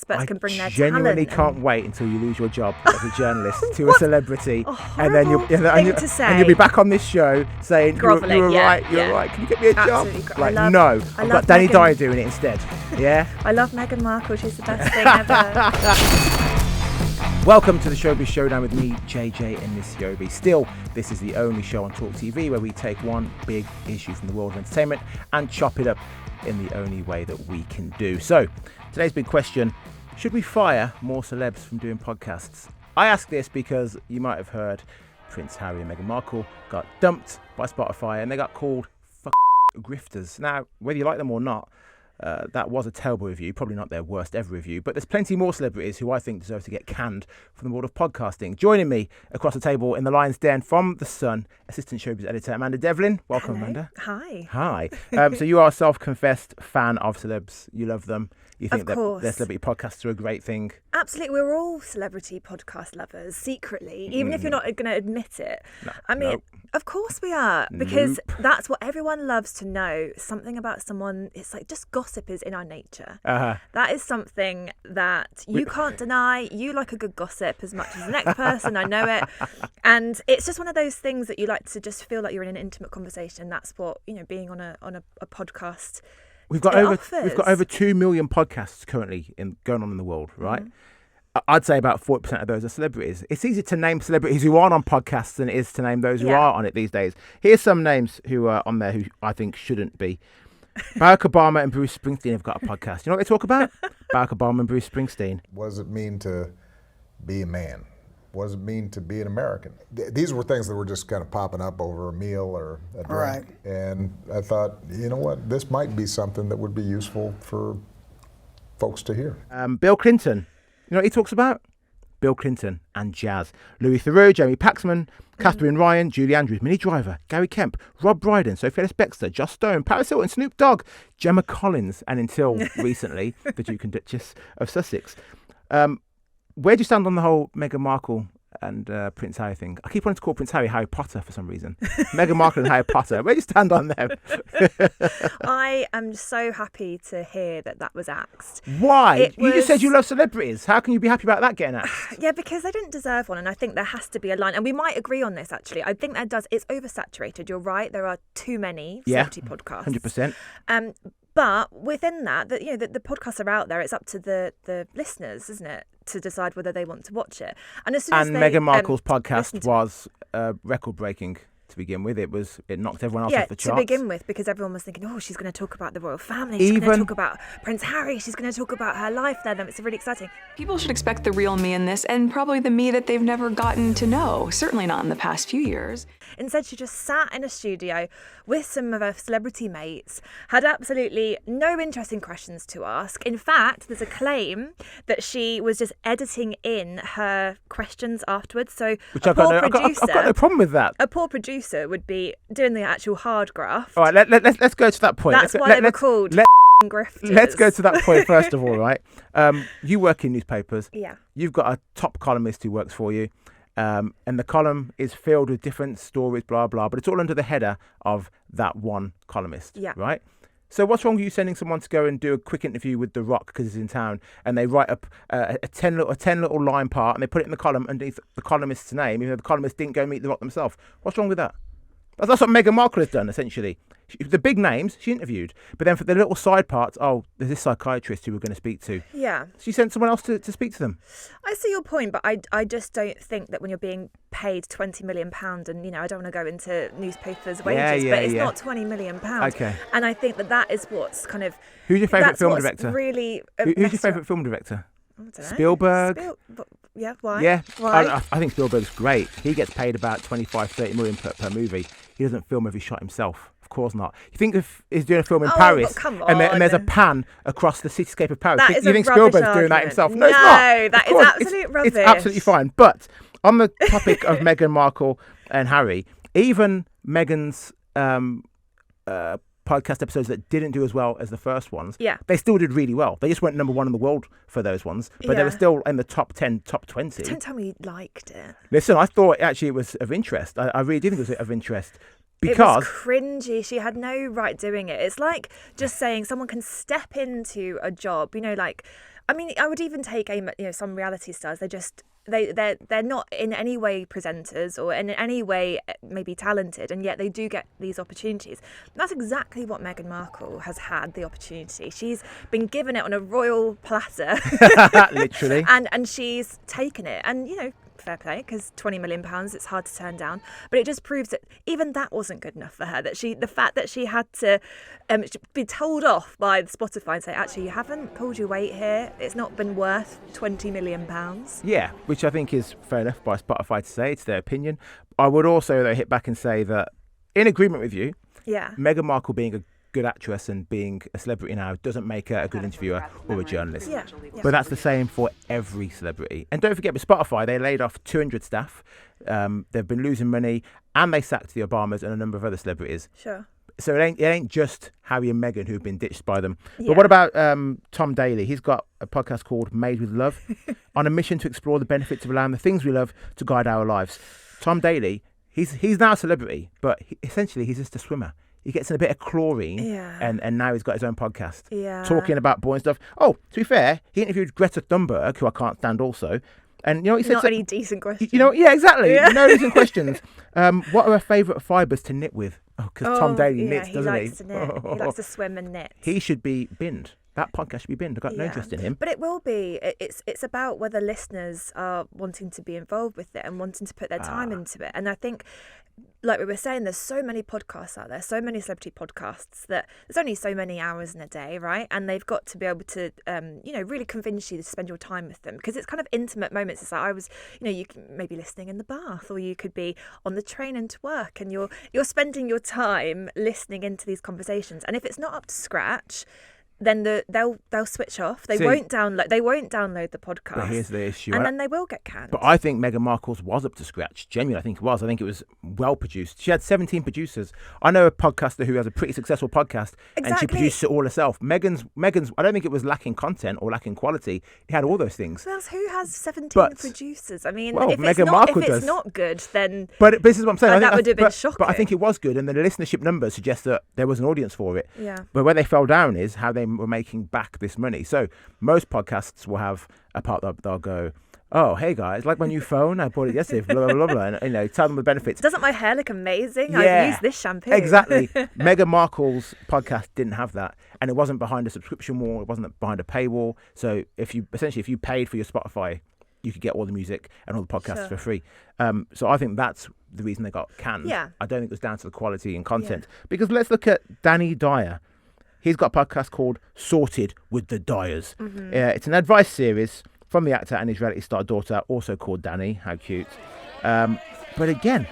experts can bring their talent. I genuinely can't wait until you lose your job as a journalist to a celebrity, and then you'll be back on this show saying you were right. Can you get me a job? No, I've got Danny Dyer doing it instead. Yeah. I love Meghan Markle. She's the best thing ever. Welcome to the Showbiz Showdown with me, JJ Anisiobi. Still, this is the only show on TalkTV where we take one big issue from the world of entertainment and chop it up in the only way that we can do. So, today's big question, should we fire more celebs from doing podcasts? I ask this because you might have heard Prince Harry and Meghan Markle got dumped by Spotify and they got called grifters. Now, whether you like them or not, that was a terrible review, probably not their worst ever review, but there's plenty more celebrities who I think deserve to get canned from the world of podcasting. Joining me across the table in the Lion's Den from The Sun, assistant showbiz editor Amanda Devlin. Welcome, Hello. Amanda. Hi. So you are a self-confessed fan of celebs. You love them. You think that course. their celebrity podcasts are a great thing. Absolutely. We're all celebrity podcast lovers, secretly, even if you're not going to admit it. Of course we are, because that's what everyone loves to know. Something about someone, it's like just gossip is in our nature. That is something that you can't deny. You like a good gossip as much as the next person. I know it. And it's just one of those things that you like to just feel like you're in an intimate conversation. That's what, being on a podcast We've got over 2 million podcasts currently going on in the world, right? I'd say about 40% of those are celebrities. It's easier to name celebrities who aren't on podcasts than it is to name those who are on it these days. Here's some names who are on there who I think shouldn't be. Barack Obama and Bruce Springsteen have got a podcast. You know what they talk about? Barack Obama and Bruce Springsteen. What does it mean to be a man? What does it mean to be an American? These were things that were just kind of popping up over a meal or a drink. Right. And I thought, you know what, this might be something that would be useful for folks to hear. Bill Clinton. You know what he talks about? Bill Clinton and jazz. Louis Theroux, Jamie Paxman, Catherine Ryan, Julie Andrews, Minnie Driver, Gary Kemp, Rob Brydon, Sophie Ellis-Bextor, Joss Stone, Paris Hilton, Snoop Dogg, Gemma Collins, and until recently, the Duke and Duchess of Sussex. Where do you stand on the whole Meghan Markle and Prince Harry thing? I keep wanting to call Prince Harry Potter for some reason. Meghan Markle and Harry Potter. Where do you stand on them? I am so happy to hear that was axed. Why? You just said you love celebrities. How can you be happy about that getting axed? Yeah, because they didn't deserve one, and I think there has to be a line. And we might agree on this, actually. I think it's oversaturated. You're right. There are too many celebrity podcasts. 100%. But within that, the podcasts are out there. It's up to the listeners, isn't it, to decide whether they want to watch it. And as soon as Meghan Markle's podcast was record-breaking to begin with. It knocked everyone else off the charts. To begin with, because everyone was thinking, she's going to talk about the royal family. She's going to talk about Prince Harry. She's going to talk about her life there. It's really exciting. People should expect the real me in this, and probably the me that they've never gotten to know. Certainly not in the past few years. Instead, she just sat in a studio with some of her celebrity mates, had absolutely no interesting questions to ask. In fact, there's a claim that she was just editing in her questions afterwards. So I've got no problem with that. A poor producer would be doing the actual hard graft. All right, let's go to that point. That's why they were called grifters. Let's go to that point first of all, right? You work in newspapers. Yeah. You've got a top columnist who works for you. And the column is filled with different stories, blah, blah, but it's all under the header of that one columnist, right? So what's wrong with you sending someone to go and do a quick interview with The Rock because he's in town, and they write up a 10 little line part and they put it in the column underneath the columnist's name, even though the columnist didn't go meet The Rock themselves? What's wrong with that? That's what Meghan Markle has done, essentially. The big names she interviewed, but then for the little side parts, there's this psychiatrist who we're going to speak to. Yeah. She sent someone else to speak to them. I see your point, but I just don't think that when you're being paid £20 million, and, I don't want to go into newspapers' wages, but it's not £20 million. Okay. And I think that is what's kind of... Who's your favourite film director? Really Who's your favourite film director? I don't know. Spielberg? Yeah, why? Yeah. Why? I think Spielberg's great. He gets paid about 25-30 million per movie. He doesn't film every shot himself. Of course not. You think if he's doing a film in Paris and there's a pan across the cityscape of Paris, you think Spielberg's doing that himself? No, it's not. No, that is absolute rubbish. It's absolutely fine. But on the topic of Meghan Markle and Harry, even Meghan's podcast episodes that didn't do as well as the first ones, they still did really well. They just weren't number one in the world for those ones, but they were still in the top 10, top 20. Don't tell me you liked it. Listen, I thought actually it was of interest. I really did think it was of interest. Because it was cringy. She had no right doing it. It's like just saying someone can step into a job, I mean, I would even take some reality stars. They're not in any way presenters or in any way maybe talented, and yet they do get these opportunities. And that's exactly what Meghan Markle has had, the opportunity. She's been given it on a royal platter, literally, and she's taken it. And fair play, because £20 million, it's hard to turn down. But it just proves that even that wasn't good enough for her. The fact that she had to be told off by Spotify and say, actually, you haven't pulled your weight here. It's not been worth £20 million. Yeah, which I think is fair enough by Spotify to say. It's their opinion. I would also though hit back and say that, in agreement with you, Meghan Markle being a good actress and being a celebrity now doesn't make her a good interviewer or a journalist. Yeah. But that's the same for every celebrity. And don't forget, with Spotify, they laid off 200 staff. They've been losing money, and they sacked the Obamas and a number of other celebrities. Sure. So it ain't just Harry and Meghan who've been ditched by them. Yeah. But what about Tom Daley? He's got a podcast called Made with Love, on a mission to explore the benefits of allowing the things we love to guide our lives. Tom Daley, he's now a celebrity, but essentially he's just a swimmer. He gets in a bit of chlorine, and now he's got his own podcast, talking about boring stuff. Oh, to be fair, he interviewed Greta Thunberg, who I can't stand also. And he said... Not any decent questions. Yeah, exactly. Yeah. No decent questions. What are her favourite fibres to knit with? Oh, because Tom Daley knits, doesn't he? He likes to knit. He likes to swim and knit. He should be binned. That podcast should be binned. I've got no interest in him. But it will be. It's about whether listeners are wanting to be involved with it and wanting to put their time into it. And I think, like we were saying, there's so many podcasts out there, so many celebrity podcasts, that there's only so many hours in a day, right? And they've got to be able to, really convince you to spend your time with them, because it's kind of intimate moments. It's like you can maybe listening in the bath, or you could be on the train into work, and you're spending your time listening into these conversations. And if it's not up to scratch, then they'll switch off. They won't download the podcast. But here's the issue. And then they will get canned. But I think Meghan Markle's was up to scratch. Genuinely, I think it was. I think it was well produced. She had 17 producers. I know a podcaster who has a pretty successful podcast, and she produced it all herself. Meghan's, I don't think it was lacking content or lacking quality. It had all those things. Well, who has 17 producers? I mean, if it's not good, then... But this is what I'm saying. That would have been shocking. But I think it was good, and the listenership numbers suggest that there was an audience for it. Yeah. But where they fell down is how they were making back this money. So most podcasts will have a part that they'll go, oh, hey guys, like my new phone, I bought it yesterday, blah, blah, blah, blah, and tell them the benefits. Doesn't my hair look amazing? Yeah. I've used this shampoo. Exactly. Meghan Markle's podcast didn't have that, and it wasn't behind a subscription wall, it wasn't behind a paywall. So if you paid for your Spotify, you could get all the music and all the podcasts for free. So I think that's the reason they got canned. Yeah. I don't think it was down to the quality and content. Because let's look at Dyer. He's got a podcast called Sorted with the Dyers. Mm-hmm. It's an advice series from the actor and his reality star daughter, also called Danny. How cute. But again,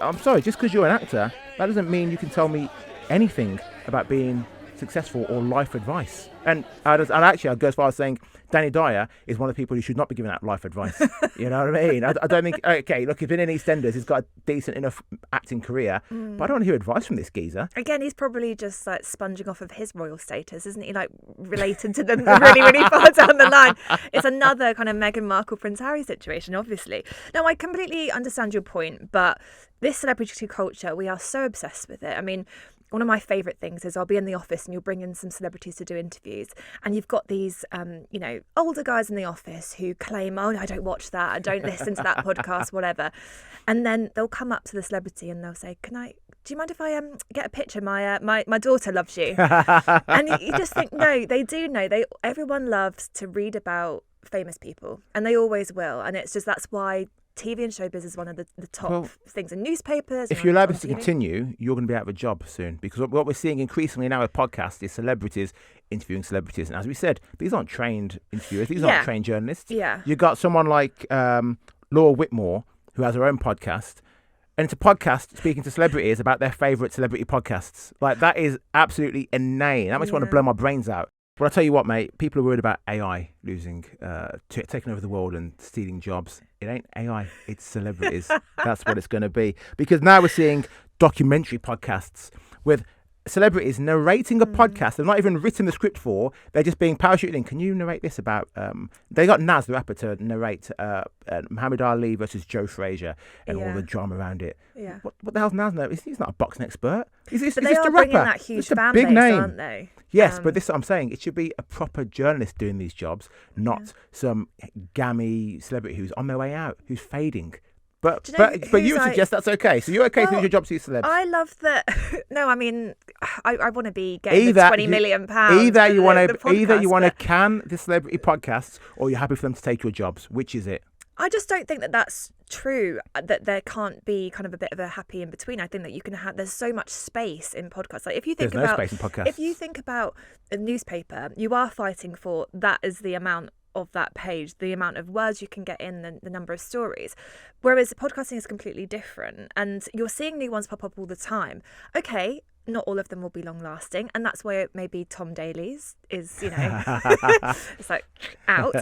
I'm sorry, just because you're an actor, that doesn't mean you can tell me anything about being successful or life advice. And I'd go as far as saying Danny Dyer is one of the people who should not be giving out life advice. You know what I mean? I don't think, okay, look, he's been in EastEnders, he's got a decent enough acting career, but I don't want to hear advice from this geezer. Again, he's probably just like sponging off of his royal status, isn't he? Like related to them really, really far down the line. It's another kind of Meghan Markle, Prince Harry situation, obviously. Now, I completely understand your point, but this celebrity culture, we are so obsessed with it. I mean, one of my favourite things is I'll be in the office and you'll bring in some celebrities to do interviews, and you've got these, older guys in the office who claim, oh, I don't watch that, I don't listen to that podcast, whatever. And then they'll come up to the celebrity and they'll say, do you mind if I get a picture? My daughter loves you. And you just think, no, they do know. Everyone loves to read about famous people, and they always will. And it's just, that's why TV and showbiz is one of the top things in newspapers. If you allow this to continue, you're going to be out of a job soon, because what we're seeing increasingly now with podcasts is celebrities interviewing celebrities. And as we said, these aren't trained interviewers, these aren't trained journalists. Yeah. You got someone like Laura Whitmore, who has her own podcast, and it's a podcast speaking to celebrities about their favourite celebrity podcasts. Like, that is absolutely inane. That makes me want to blow my brains out. But I'll tell you what, mate, people are worried about AI losing, taking over the world and stealing jobs. It ain't AI, it's celebrities. That's what it's going to be. Because now we're seeing documentary podcasts with celebrities narrating a podcast they've not even written the script for. They're just being parachuted in. Can you narrate this about... they got Naz, the rapper, to narrate Muhammad Ali versus Joe Frazier and all the drama around it. Yeah. What the hell's Naz know? He's not a boxing expert. He's just they a are rapper. Bringing that huge just fan a big base, name. aren't they? Yes, but this is what I'm saying. It should be a proper journalist doing these jobs, not some gammy celebrity who's on their way out, who's fading. But you would suggest that's okay. So you're okay to do your job to these celebs? I love that. No, I mean, I want to be getting the £20 million. Either you want to can the celebrity podcasts, or you're happy for them to take your jobs. Which is it? I just don't think that that's true, that there can't be kind of a bit of a happy in between. I think that you can have, there's so much space in podcasts. Like if you think There's no space in podcasts. If you think about a newspaper, you are fighting for that is the amount of that page, the amount of words you can get in, the number of stories. Whereas podcasting is completely different, and you're seeing new ones pop up all the time. Okay, not all of them will be long lasting, and that's where maybe Tom Daley's is, it's like out.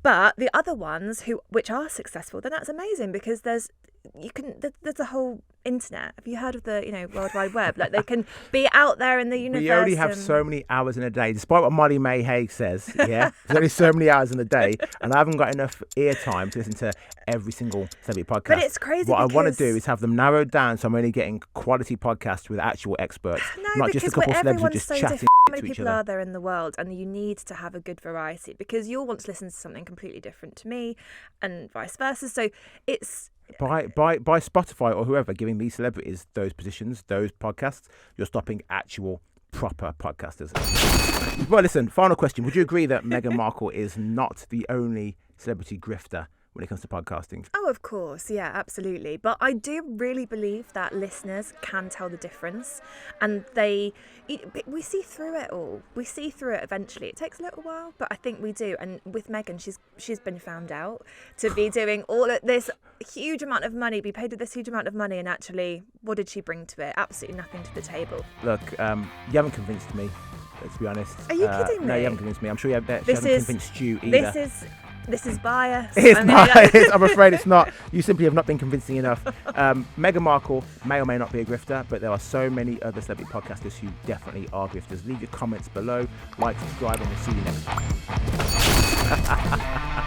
But the other ones which are successful, then that's amazing, because there's a whole internet. Have you heard of the World Wide Web? Like they can be out there in the universe. We only have so many hours in a day, despite what Molly May Hay says. Yeah, there's only so many hours in a day, and I haven't got enough ear time to listen to every single celebrity podcast. But it's crazy. What I want to do is have them narrowed down, so I'm only getting quality podcasts with actual experts, not just a couple of celebs who just chatting. How many people are there in the world, and you need to have a good variety, because you'll want to listen to something completely different to me, and vice versa. So it's by Spotify or whoever giving these celebrities those positions, those podcasts, you're stopping actual proper podcasters. Well, listen, final question. Would you agree that Meghan Markle is not the only celebrity grifter when it comes to podcasting? Oh, of course. Yeah, absolutely. But I do really believe that listeners can tell the difference, and we see through it all. We see through it eventually. It takes a little while, but I think we do. And with Meghan, she's been found out to be doing all of this huge amount of money, be paid with this huge amount of money, and actually, what did she bring to it? Absolutely nothing to the table. Look, you haven't convinced me, let's be honest. Are you kidding me? No, you haven't convinced me. I'm sure she hasn't convinced you either. This is bias. It's not. I'm afraid it's not. You simply have not been convincing enough. Meghan Markle may or may not be a grifter, but there are so many other celebrity podcasters who definitely are grifters. Leave your comments below, like, subscribe, and we'll see you next time.